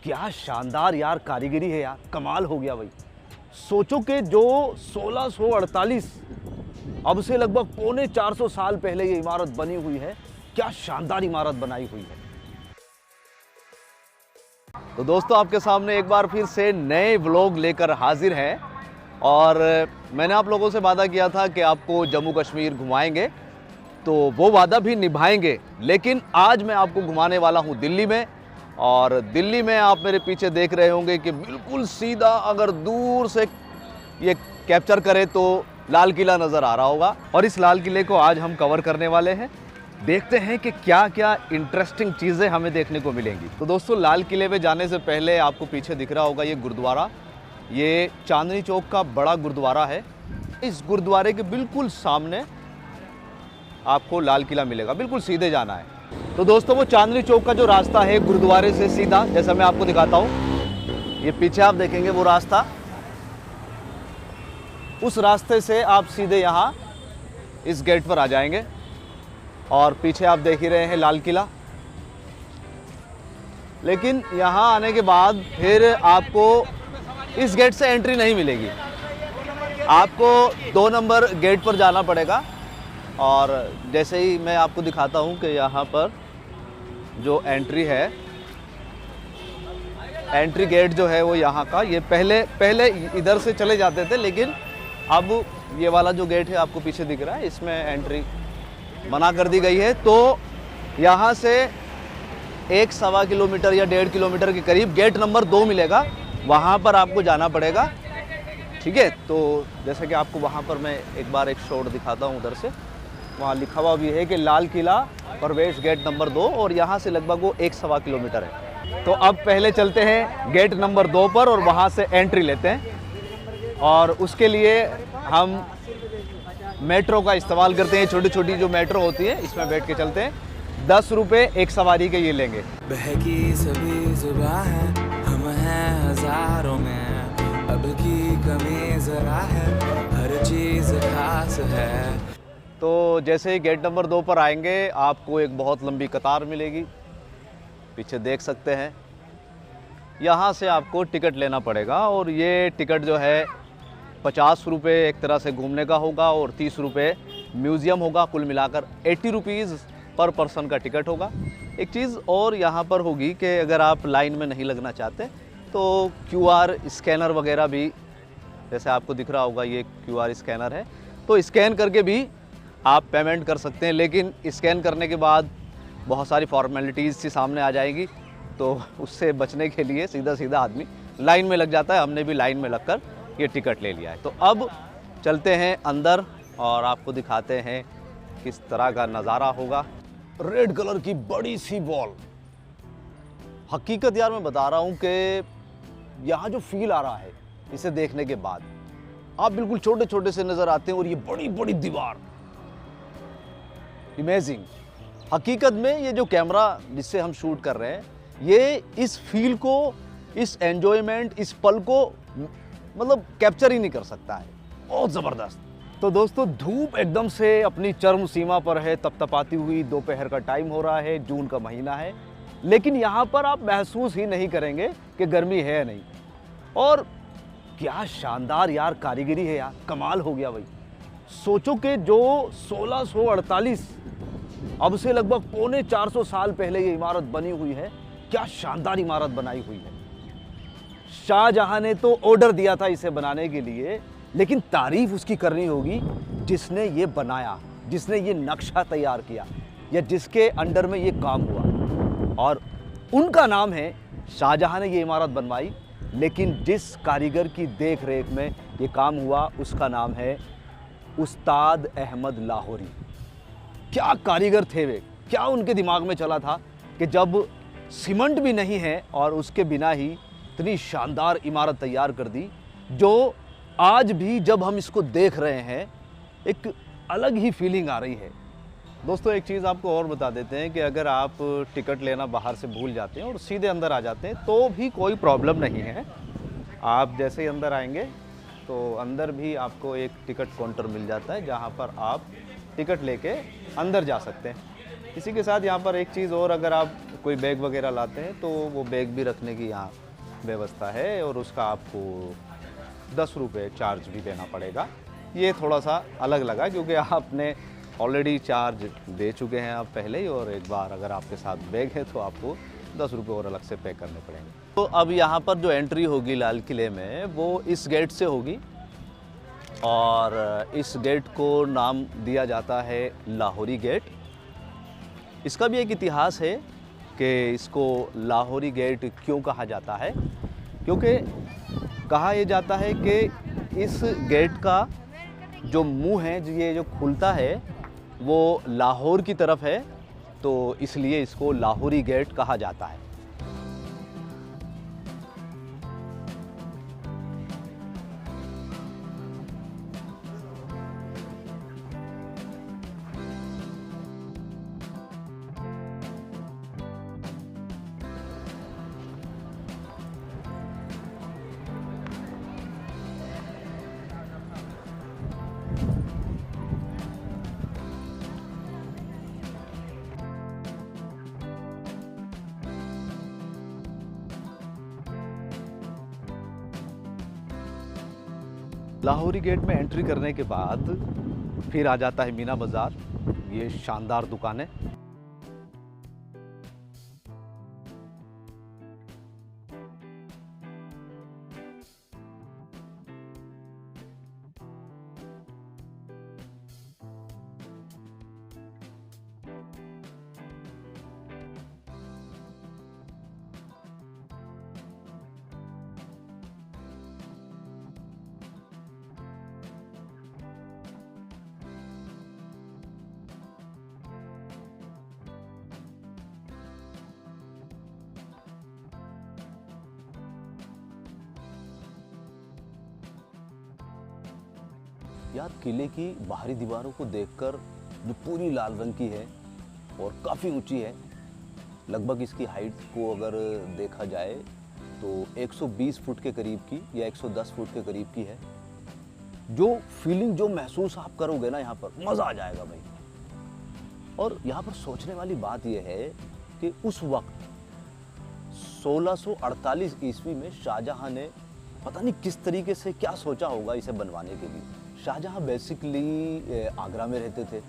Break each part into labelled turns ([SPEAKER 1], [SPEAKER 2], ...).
[SPEAKER 1] क्या शानदार यार कारीगरी है यार, कमाल हो गया भाई। सोचो कि जो 1648 अब से लगभग पौने 400 साल पहले ये इमारत बनी हुई है, क्या शानदार इमारत बनाई हुई है। तो दोस्तों आपके सामने एक बार फिर से नए व्लॉग लेकर हाजिर हैं और मैंने आप लोगों से वादा किया था कि आपको जम्मू कश्मीर घुमाएंगे, तो वो वादा भी निभाएंगे। लेकिन आज मैं आपको घुमाने वाला हूँ दिल्ली में, और दिल्ली में आप मेरे पीछे देख रहे होंगे कि बिल्कुल सीधा अगर दूर से ये कैप्चर करे तो लाल किला नज़र आ रहा होगा, और इस लाल किले को आज हम कवर करने वाले हैं। देखते हैं कि क्या क्या इंटरेस्टिंग चीज़ें हमें देखने को मिलेंगी। तो दोस्तों लाल किले में जाने से पहले आपको पीछे दिख रहा होगा ये गुरुद्वारा, ये चांदनी चौक का बड़ा गुरुद्वारा है। इस गुरुद्वारे के बिल्कुल सामने आपको लाल किला मिलेगा, बिल्कुल सीधे जाना है। तो दोस्तों वो चांदनी चौक का जो रास्ता है गुरुद्वारे से सीधा, जैसा मैं आपको दिखाता हूँ, ये पीछे आप देखेंगे वो रास्ता, उस रास्ते से आप सीधे यहाँ इस गेट पर आ जाएंगे और पीछे आप देख ही रहे हैं लाल किला। लेकिन यहाँ आने के बाद फिर आपको इस गेट से एंट्री नहीं मिलेगी, आपको 2 नंबर गेट पर जाना पड़ेगा। और जैसे ही मैं आपको दिखाता हूँ कि यहाँ पर जो एंट्री है, एंट्री गेट जो है वो यहाँ का, ये पहले इधर से चले जाते थे, लेकिन अब ये वाला जो गेट है आपको पीछे दिख रहा है, इसमें एंट्री मना कर दी गई है। तो यहाँ से 1-1.25 किलोमीटर या 1.5 किलोमीटर के करीब गेट नंबर 2 मिलेगा, वहाँ पर आपको जाना पड़ेगा। ठीक है, तो जैसे कि आपको वहाँ पर मैं एक बार एक शॉट दिखाता हूँ, उधर से वहाँ लिखा हुआ भी है कि लाल किला प्रवेश गेट नंबर 2, और यहाँ से लगभग वो 1-1.25 किलोमीटर है। तो अब पहले चलते हैं गेट नंबर 2 पर और वहाँ से एंट्री लेते हैं, और उसके लिए हम मेट्रो का इस्तेमाल करते हैं। छोटी छोटी जो मेट्रो होती है इसमें बैठ के चलते हैं। 10 रुपये एक सवारी के ये लेंगे।
[SPEAKER 2] बहकी सभी जुबां है, हम हैं हजारों में, अब की कमी जरा है, हर चीज खास है।
[SPEAKER 1] तो जैसे ही गेट नंबर 2 पर आएंगे आपको एक बहुत लंबी कतार मिलेगी, पीछे देख सकते हैं। यहाँ से आपको टिकट लेना पड़ेगा, और ये टिकट जो है 50 रुपये एक तरह से घूमने का होगा और 30 रुपये म्यूज़ियम होगा। कुल मिलाकर 80 रुपीज़ पर पर्सन का टिकट होगा। एक चीज़ और यहाँ पर होगी कि अगर आप लाइन में नहीं लगना चाहते तो QR स्कैनर वगैरह भी, जैसे आपको दिख रहा होगा ये QR स्कैनर है, तो स्कैन करके भी आप पेमेंट कर सकते हैं। लेकिन स्कैन करने के बाद बहुत सारी फॉर्मेलिटीज़ सी सामने आ जाएगी, तो उससे बचने के लिए सीधा आदमी लाइन में लग जाता है। हमने भी लाइन में लगकर ये टिकट ले लिया है। तो अब चलते हैं अंदर और आपको दिखाते हैं किस तरह का नज़ारा होगा। रेड कलर की बड़ी सी बॉल, हकीकत यार मैं बता रहा हूँ कि यहाँ जो फील आ रहा है इसे देखने के बाद, आप बिल्कुल छोटे छोटे से नज़र आते हैं, और ये बड़ी बड़ी दीवार, इमेजिंग। हकीकत में ये जो कैमरा जिससे हम शूट कर रहे हैं, ये इस फील को, इस एन्जॉयमेंट, इस पल को मतलब कैप्चर ही नहीं कर सकता है। बहुत ज़बरदस्त। तो दोस्तों धूप एकदम से अपनी चरम सीमा पर है, तपतपाती हुई दोपहर का टाइम हो रहा है, जून का महीना है, लेकिन यहाँ पर आप महसूस ही नहीं करेंगे कि गर्मी है नहीं। और क्या शानदार यार कारीगरी है यार, कमाल हो गया भाई। सोचो कि जो 1648 अब से लगभग पौने 400 साल पहले ये इमारत बनी हुई है, क्या शानदार इमारत बनाई हुई है। शाहजहां ने तो ऑर्डर दिया था इसे बनाने के लिए, लेकिन तारीफ उसकी करनी होगी जिसने ये बनाया, जिसने ये नक्शा तैयार किया, या जिसके अंडर में ये काम हुआ। और उनका नाम है, शाहजहां ने ये इमारत बनवाई, लेकिन जिस कारीगर की देख रेख में ये काम हुआ उसका नाम है उस्ताद अहमद लाहौरी। क्या कारीगर थे वे, क्या उनके दिमाग में चला था कि जब सीमेंट भी नहीं है और उसके बिना ही इतनी शानदार इमारत तैयार कर दी, जो आज भी जब हम इसको देख रहे हैं एक अलग ही फीलिंग आ रही है। दोस्तों एक चीज़ आपको और बता देते हैं कि अगर आप टिकट लेना बाहर से भूल जाते हैं और सीधे अंदर आ जाते हैं तो भी कोई प्रॉब्लम नहीं है। आप जैसे ही अंदर आएंगे तो अंदर भी आपको एक टिकट काउंटर मिल जाता है, जहां पर आप टिकट लेके अंदर जा सकते हैं। इसी के साथ यहाँ पर एक चीज़ और, अगर आप कोई बैग वगैरह लाते हैं तो वो बैग भी रखने की यहाँ व्यवस्था है और उसका आपको 10 रुपये चार्ज भी देना पड़ेगा। ये थोड़ा सा अलग लगा क्योंकि आपने ऑलरेडी चार्ज दे चुके हैं आप पहले ही, और एक बार अगर आपके साथ बैग है तो आपको 10 रुपये और अलग से पे करने पड़ेंगे। तो अब यहाँ पर जो एंट्री होगी लाल किले में वो इस गेट से होगी, और इस गेट को नाम दिया जाता है लाहौरी गेट। इसका भी एक इतिहास है कि इसको लाहौरी गेट क्यों कहा जाता है, क्योंकि कहा यह जाता है कि इस गेट का जो मुंह है, ये जो खुलता है वो लाहौर की तरफ है, तो इसलिए इसको लाहौरी गेट कहा जाता है। लाहौरी गेट में एंट्री करने के बाद फिर आ जाता है मीना बाज़ार। ये शानदार दुकानें, यार किले की बाहरी दीवारों को देखकर, जो पूरी लाल रंग की है और काफ़ी ऊंची है, लगभग इसकी हाइट को अगर देखा जाए तो 120 फुट के करीब की या 110 फुट के करीब की है। जो फीलिंग, जो महसूस आप करोगे ना यहाँ पर, मज़ा आ जाएगा भाई। और यहाँ पर सोचने वाली बात यह है कि उस वक्त 1648 ईस्वी में शाहजहां ने पता नहीं किस तरीके से क्या सोचा होगा इसे बनवाने के लिए। शाहजहां बेसिकली आगरा में रहते थे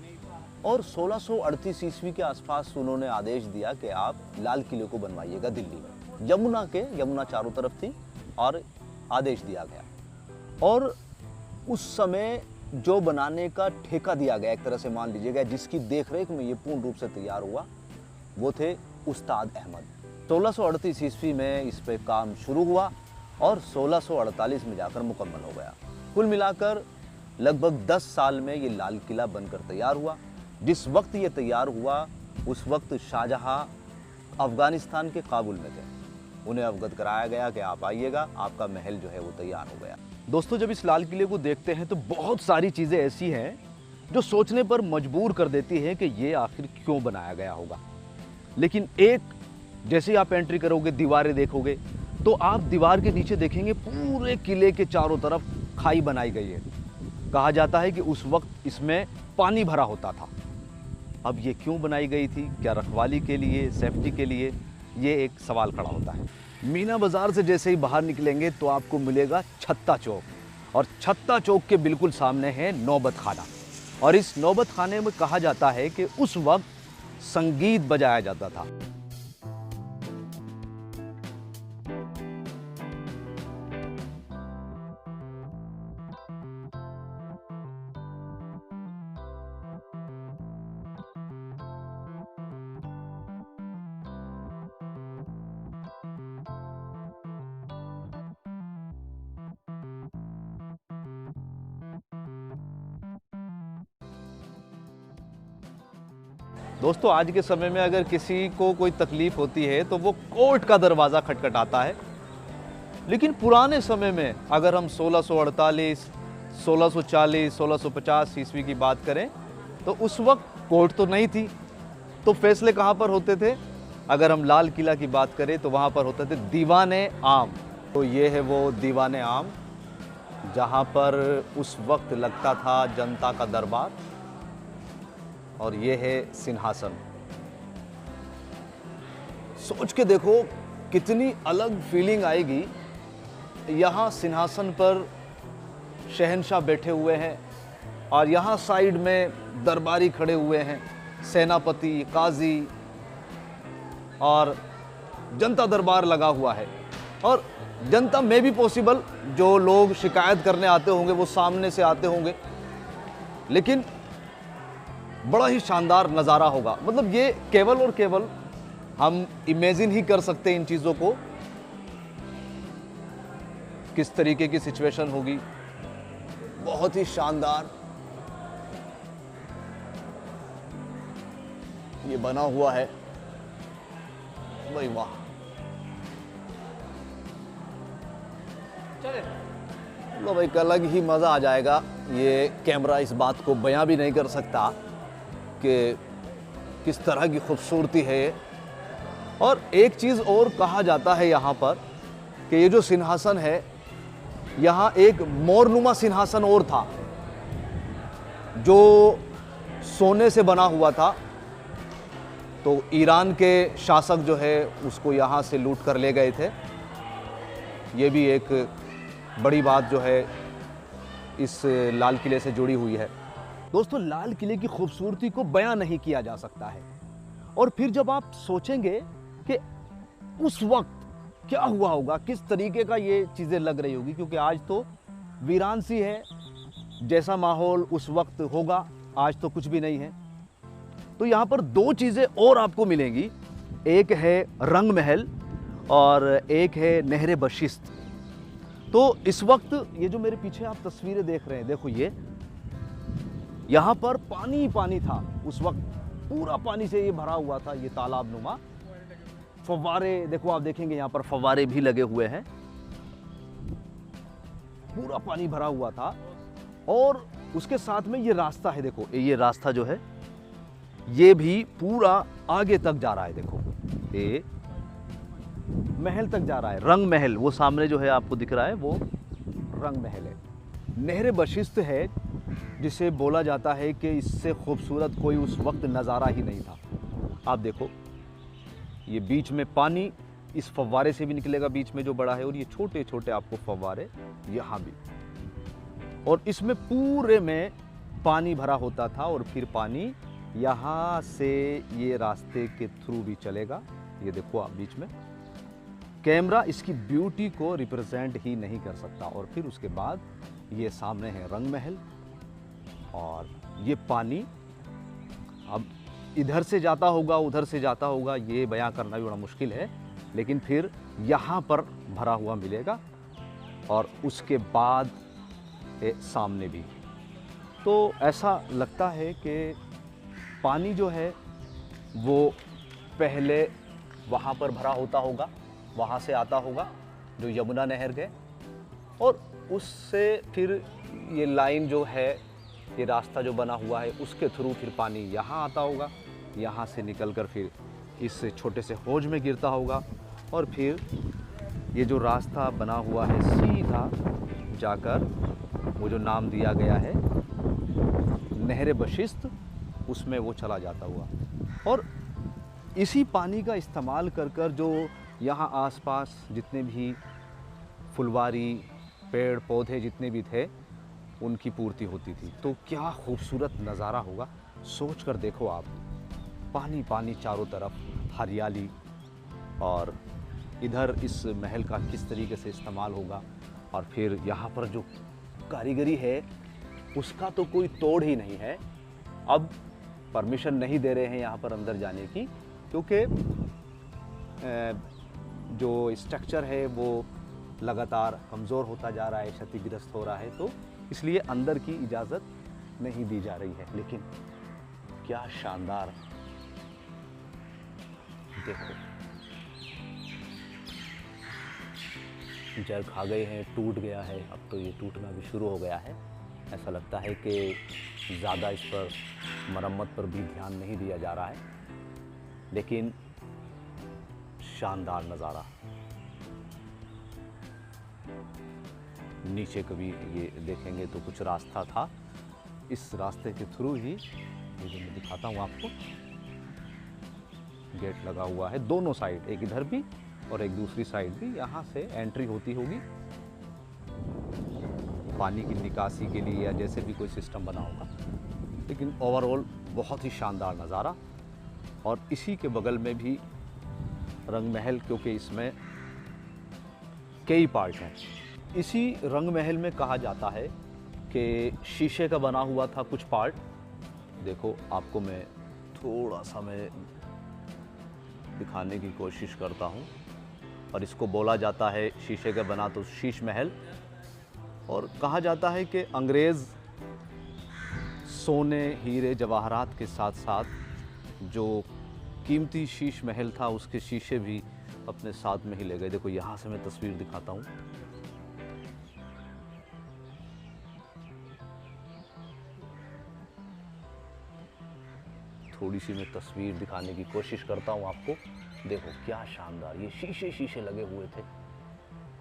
[SPEAKER 1] और 1638 ईस्वी के आसपास उन्होंने आदेश दिया कि आप लाल किले को बनवाइएगा दिल्ली में। यमुना चारों तरफ थी और आदेश दिया गया, और उस समय जो बनाने का ठेका दिया गया, एक तरह से मान लीजिएगा, जिसकी देखरेख में ये पूर्ण रूप से तैयार हुआ, वो थे उस्ताद अहमद। 1638 ईस्वी में इस पे काम शुरू हुआ और 1648 में जाकर मुकम्मल हो गया। कुल मिलाकर लगभग 10 साल में ये लाल किला बनकर तैयार हुआ। जिस वक्त ये तैयार हुआ उस वक्त शाहजहां अफ़गानिस्तान के काबुल में थे। उन्हें अवगत कराया गया कि आप आइएगा, आपका महल जो है वो तैयार हो गया। दोस्तों, जब इस लाल किले को देखते हैं तो बहुत सारी चीज़ें ऐसी हैं जो सोचने पर मजबूर कर देती हैं कि ये आखिर क्यों बनाया गया होगा। लेकिन एक, जैसे ही आप एंट्री करोगे, दीवारें देखोगे, तो आप दीवार के नीचे देखेंगे पूरे किले के चारों तरफ खाई बनाई गई है। कहा जाता है कि उस वक्त इसमें पानी भरा होता था। अब ये क्यों बनाई गई थी? क्या रखवाली के लिए, सेफ्टी के लिए? ये एक सवाल खड़ा होता है। मीना बाज़ार से जैसे ही बाहर निकलेंगे तो आपको मिलेगा छत्ता चौक, और छत्ता चौक के बिल्कुल सामने है नौबत खाना। और इस नौबत खाने में कहा जाता है कि उस वक्त संगीत बजाया जाता था। दोस्तों, आज के समय में अगर किसी को कोई तकलीफ होती है तो वो कोर्ट का दरवाज़ा खटखटाता है। लेकिन पुराने समय में अगर हम 1648, 1640, 1650 ईस्वी की बात करें तो उस वक्त कोर्ट तो नहीं थी, तो फैसले कहाँ पर होते थे? अगर हम लाल किला की बात करें तो वहाँ पर होते थे दीवाने आम। तो ये है वो दीवाने आम जहाँ पर उस वक्त लगता था जनता का दरबार, और ये है सिंहासन। सोच के देखो कितनी अलग फीलिंग आएगी। यहाँ सिंहासन पर शहंशाह बैठे हुए हैं और यहाँ साइड में दरबारी खड़े हुए हैं, सेनापति, काजी और जनता दरबार लगा हुआ है। और जनता में भी पॉसिबल जो लोग शिकायत करने आते होंगे वो सामने से आते होंगे, लेकिन बड़ा ही शानदार नज़ारा होगा। मतलब ये केवल और केवल हम इमेजिन ही कर सकते हैं इन चीज़ों को, किस तरीके की सिचुएशन होगी। बहुत ही शानदार ये बना हुआ है भाई, वाह। मतलब एक अलग ही मज़ा आ जाएगा। ये कैमरा इस बात को बयां भी नहीं कर सकता कि किस तरह की खूबसूरती है ये। और एक चीज़ और कहा जाता है यहाँ पर कि ये जो सिंहासन है, यहाँ एक मोरनुमा सिंहासन और था जो सोने से बना हुआ था। तो ईरान के शासक जो है उसको यहाँ से लूट कर ले गए थे। ये भी एक बड़ी बात जो है इस लाल किले से जुड़ी हुई है। दोस्तों, लाल किले की खूबसूरती को बयां नहीं किया जा सकता है। और फिर जब आप सोचेंगे कि उस वक्त क्या हुआ होगा, किस तरीके का ये चीज़ें लग रही होगी, क्योंकि आज तो वीरान सी है, जैसा माहौल उस वक्त होगा आज तो कुछ भी नहीं है। तो यहाँ पर दो चीज़ें और आपको मिलेंगी, एक है रंग महल और एक है नहर बशिस्त। तो इस वक्त ये जो मेरे पीछे आप तस्वीरें देख रहे हैं, देखो ये यहाँ पर पानी ही पानी था उस वक्त, पूरा पानी से ये भरा हुआ था, ये तालाब नुमा। फव्वारे देखो, आप देखेंगे यहाँ पर फव्वारे भी लगे हुए हैं, पूरा पानी भरा हुआ था। और उसके साथ में ये रास्ता है, देखो ये रास्ता जो है ये भी पूरा आगे तक जा रहा है। देखो ये महल तक जा रहा है, रंग महल, वो सामने जो है आपको दिख रहा है वो रंग महल है। नहर बशिस्त है जिसे बोला जाता है कि इससे खूबसूरत कोई उस वक्त नज़ारा ही नहीं था। आप देखो ये बीच में पानी इस फव्वारे से भी निकलेगा, बीच में जो बड़ा है, और ये छोटे छोटे आपको फव्वारे यहाँ भी, और इसमें पूरे में पानी भरा होता था। और फिर पानी यहाँ से ये रास्ते के थ्रू भी चलेगा। ये देखो आप बीच में, कैमरा इसकी ब्यूटी को रिप्रेजेंट ही नहीं कर सकता। और फिर उसके बाद ये सामने है रंग महल, और ये पानी अब इधर से जाता होगा उधर से जाता होगा, ये बयां करना भी बड़ा मुश्किल है, लेकिन फिर यहाँ पर भरा हुआ मिलेगा और उसके बाद सामने भी। तो ऐसा लगता है कि पानी जो है वो पहले वहाँ पर भरा होता होगा, वहाँ से आता होगा जो यमुना नहर गए, और उससे फिर ये लाइन जो है, ये रास्ता जो बना हुआ है, उसके थ्रू फिर पानी यहाँ आता होगा, यहाँ से निकलकर फिर इस छोटे से हौज में गिरता होगा, और फिर ये जो रास्ता बना हुआ है सीधा जाकर वो जो नाम दिया गया है नहर बशिस्त, उसमें वो चला जाता हुआ। और इसी पानी का इस्तेमाल कर कर जो यहाँ आसपास जितने भी फुलवारी, पेड़ पौधे जितने भी थे, उनकी पूर्ति होती थी। तो क्या खूबसूरत नज़ारा होगा, सोच कर देखो आप, पानी पानी चारों तरफ, हरियाली, और इधर इस महल का किस तरीके से इस्तेमाल होगा। और फिर यहाँ पर जो कारीगरी है उसका तो कोई तोड़ ही नहीं है। अब परमिशन नहीं दे रहे हैं यहाँ पर अंदर जाने की, क्योंकि जो स्ट्रक्चर है वो लगातार कमज़ोर होता जा रहा है, क्षतिग्रस्त हो रहा है, तो इसलिए अंदर की इजाज़त नहीं दी जा रही है। लेकिन क्या शानदार, देखो जड़ खा गए हैं, टूट गया है, अब तो ये टूटना भी शुरू हो गया है। ऐसा लगता है कि ज़्यादा इस पर मरम्मत पर भी ध्यान नहीं दिया जा रहा है, लेकिन शानदार नज़ारा। नीचे कभी ये देखेंगे तो कुछ रास्ता था, इस रास्ते के थ्रू ही, ये जो मैं दिखाता हूँ आपको, गेट लगा हुआ है दोनों साइड, एक इधर भी और एक दूसरी साइड भी। यहाँ से एंट्री होती होगी पानी की निकासी के लिए या जैसे भी कोई सिस्टम बना होगा, लेकिन ओवरऑल बहुत ही शानदार नज़ारा। और इसी के बगल में भी रंग महल, क्योंकि इसमें कई पार्ट हैं। इसी रंग महल में कहा जाता है कि शीशे का बना हुआ था कुछ पार्ट। देखो आपको मैं थोड़ा सा मैं दिखाने की कोशिश करता हूँ। और इसको बोला जाता है शीशे का बना तो शीश महल। और कहा जाता है कि अंग्रेज़ सोने, हीरे, जवाहरात के साथ साथ जो कीमती शीश महल था उसके शीशे भी अपने साथ में ही ले गए। देखो यहाँ से मैं तस्वीर दिखाता हूँ। थोड़ी सी मैं तस्वीर दिखाने की कोशिश करता हूँ आपको। देखो क्या शानदार, ये शीशे शीशे लगे हुए थे,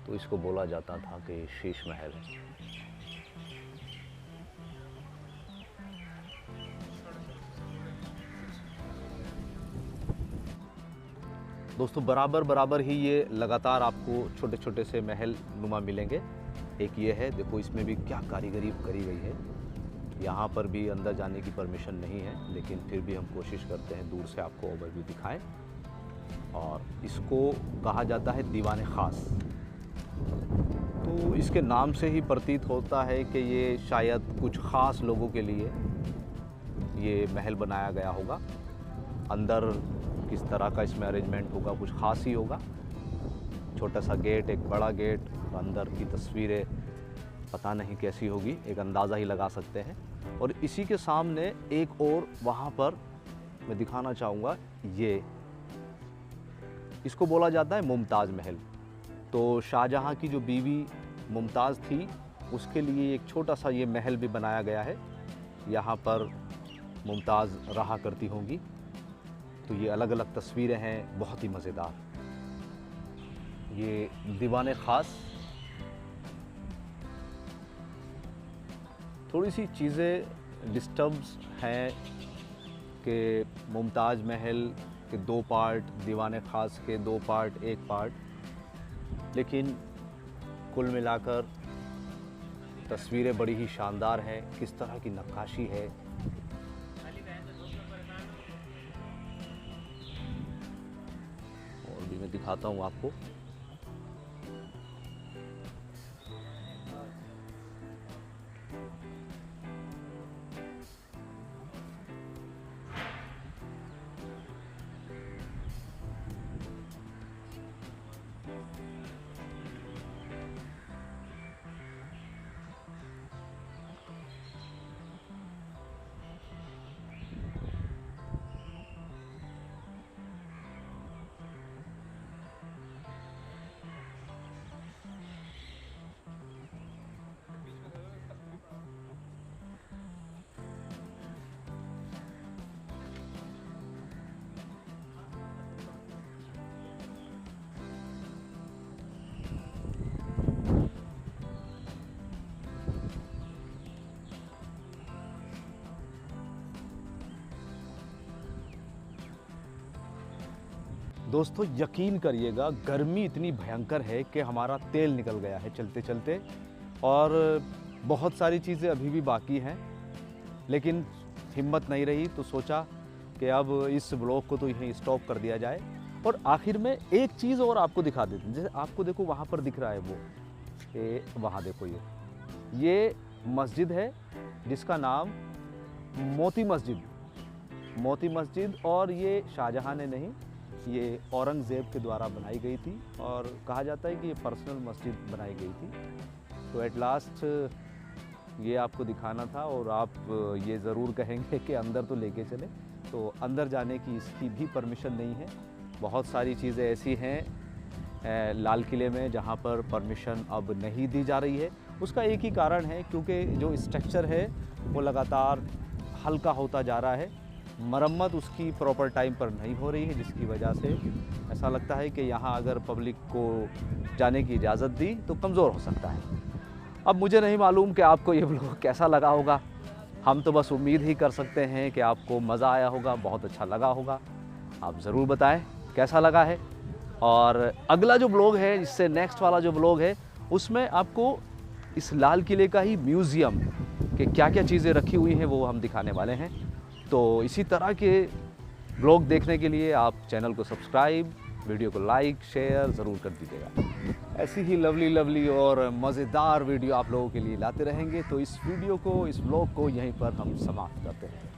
[SPEAKER 1] तो इसको बोला जाता था कि शीश महल है। दोस्तों बराबर बराबर ही ये लगातार आपको छोटे छोटे से महल नुमा मिलेंगे। एक ये है, देखो इसमें भी क्या कारीगरी करी गई है। यहाँ पर भी अंदर जाने की परमिशन नहीं है, लेकिन फिर भी हम कोशिश करते हैं दूर से आपको ओवरव्यू दिखाएं। और इसको कहा जाता है दीवान ख़ास। तो इसके नाम से ही प्रतीत होता है कि ये शायद कुछ ख़ास लोगों के लिए ये महल बनाया गया होगा। अंदर किस तरह का इसमें अरेंजमेंट होगा, कुछ ख़ास ही होगा। छोटा सा गेट, एक बड़ा गेट, अंदर की तस्वीरें पता नहीं कैसी होगी, एक अंदाज़ा ही लगा सकते हैं। और इसी के सामने एक और वहाँ पर मैं दिखाना चाहूँगा, ये इसको बोला जाता है मुमताज़ महल। तो शाहजहाँ की जो बीवी मुमताज़ थी उसके लिए एक छोटा सा ये महल भी बनाया गया है। यहाँ पर मुमताज़ रहा करती होंगी। तो ये अलग अलग तस्वीरें हैं, बहुत ही मज़ेदार। ये दीवान ख़ास। थोड़ी सी चीज़ें डिस्टर्ब्स हैं कि मुमताज़ महल के 2 पार्ट, दीवान ख़ास के 2 पार्ट, 1 पार्ट, लेकिन कुल मिलाकर तस्वीरें बड़ी ही शानदार हैं। किस तरह की नक्काशी है। और भी मैं दिखाता हूँ आपको। दोस्तों यकीन करिएगा, गर्मी इतनी भयंकर है कि हमारा तेल निकल गया है चलते चलते। और बहुत सारी चीज़ें अभी भी बाकी हैं, लेकिन हिम्मत नहीं रही तो सोचा कि अब इस ब्लॉग को तो यहीं स्टॉप कर दिया जाए। और आखिर में एक चीज़ और आपको दिखा देते हैं। जैसे आपको देखो वहाँ पर दिख रहा है वो, वहाँ देखो ये मस्जिद है जिसका नाम मोती मस्जिद। और ये शाहजहाँ ने नहीं, ये औरंगज़ेब के द्वारा बनाई गई थी। और कहा जाता है कि ये पर्सनल मस्जिद बनाई गई थी। तो एट लास्ट ये आपको दिखाना था। और आप ये ज़रूर कहेंगे कि अंदर तो लेके चले, तो अंदर जाने की इसकी भी परमिशन नहीं है। बहुत सारी चीज़ें ऐसी हैं लाल किले में जहाँ पर परमिशन अब नहीं दी जा रही है। उसका एक ही कारण है, क्योंकि जो स्ट्रक्चर है वो लगातार हल्का होता जा रहा है। मरम्मत उसकी प्रॉपर टाइम पर नहीं हो रही है, जिसकी वजह से ऐसा लगता है कि यहाँ अगर पब्लिक को जाने की इजाज़त दी तो कमज़ोर हो सकता है। अब मुझे नहीं मालूम कि आपको ये व्लॉग कैसा लगा होगा। हम तो बस उम्मीद ही कर सकते हैं कि आपको मज़ा आया होगा, बहुत अच्छा लगा होगा। आप ज़रूर बताएं कैसा लगा है। और अगला जो ब्लॉग है, इससे नेक्स्ट वाला जो ब्लॉग है, उसमें आपको इस लाल किले का ही म्यूज़ियम के क्या क्या चीज़ें रखी हुई हैं वो हम दिखाने वाले हैं। तो इसी तरह के ब्लॉग देखने के लिए आप चैनल को सब्सक्राइब, वीडियो को लाइक शेयर ज़रूर कर दीजिएगा। ऐसी ही लवली और मज़ेदार वीडियो आप लोगों के लिए लाते रहेंगे। तो इस वीडियो को, इस ब्लॉग को यहीं पर हम समाप्त करते हैं।